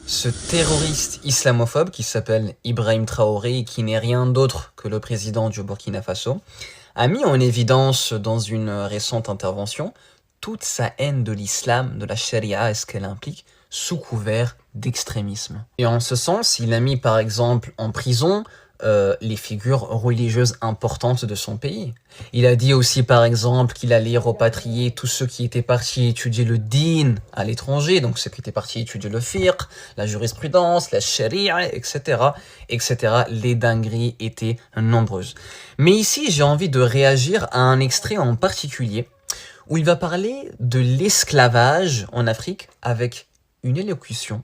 Ce terroriste islamophobe qui s'appelle Ibrahim Traoré et qui n'est rien d'autre que le président du Burkina Faso, a mis en évidence dans une récente intervention toute sa haine de l'islam, de la charia et ce qu'elle implique, sous couvert d'extrémisme. Et en ce sens, il a mis par exemple en prison les figures religieuses importantes de son pays. Il a dit aussi par exemple qu'il allait repatrier tous ceux qui étaient partis étudier le din à l'étranger, donc ceux qui étaient partis étudier le fiqh, la jurisprudence, la sharia, etc., etc. Les dingueries étaient nombreuses. Mais ici, j'ai envie de réagir à un extrait en particulier où il va parler de l'esclavage en Afrique avec une élocution,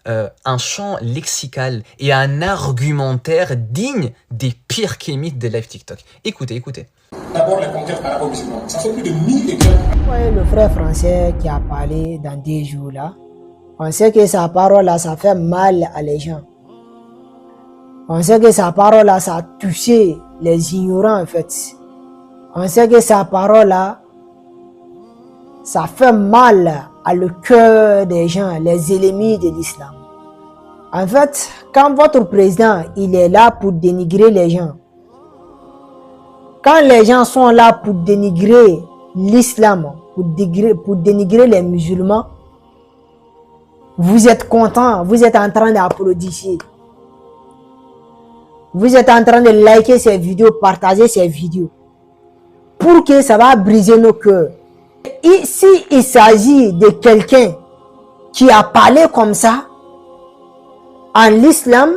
un champ lexical et un argumentaire digne des pires kémites des live TikTok. Écoutez, écoutez. D'abord les conquêtes arabo-musulmanes. Ça fait plus de 1000 et quelques. Ouais, le frère français qui a parlé dans des jours là, on sait que sa parole là, ça fait mal à les gens. On sait que sa parole là, ça a touché les ignorants en fait. On sait que sa parole là, ça fait mal à le cœur des gens, les ennemis de l'islam. En fait, quand votre président, il est là pour dénigrer les gens, quand les gens sont là pour dénigrer l'islam, pour dénigrer les musulmans, vous êtes content, vous êtes en train d'applaudir. Vous êtes en train de liker ces vidéos, partager ces vidéos, pour que ça va briser nos cœurs. Si il s'agit de quelqu'un qui a parlé comme ça, en l'islam,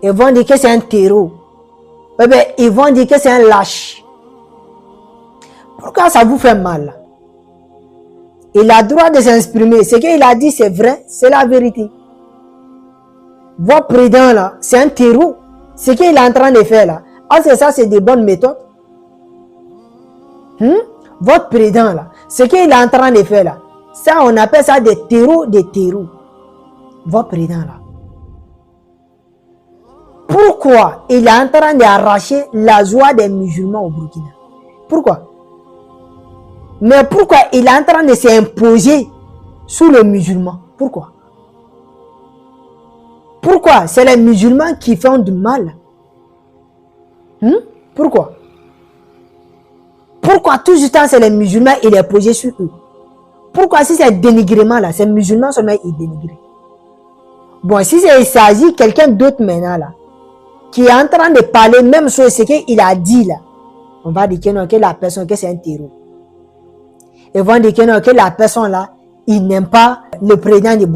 ils vont dire que c'est un terreau. Eh bien, ils vont dire que c'est un lâche. Pourquoi ça vous fait mal? Il a le droit de s'exprimer. Ce qu'il a dit, c'est vrai, c'est la vérité. Votre président là, c'est un terreau. Ce qu'il est en train de faire là, est-ce que ça c'est des bonnes méthodes? Votre président là, ce qu'il est en train de faire là, ça on appelle ça des terreaux, des terreaux. Votre président là. Pourquoi il est en train d'arracher la joie des musulmans au Burkina? Pourquoi? Mais pourquoi il est en train de s'imposer sous les musulmans? Pourquoi? Pourquoi c'est les musulmans qui font du mal? Pourquoi? Pourquoi tout ce temps c'est les musulmans il est posé sur eux? Pourquoi si c'est dénigrement là, ces musulmans seulement ils dénigrent? Bon, si il s'agit de quelqu'un d'autre maintenant là, qui est en train de parler même sur ce qu'il a dit là, on va dire que non, que la personne, que c'est un terreau. Ils vont dire que non, que la personne là, il n'aime pas le président de Burkina.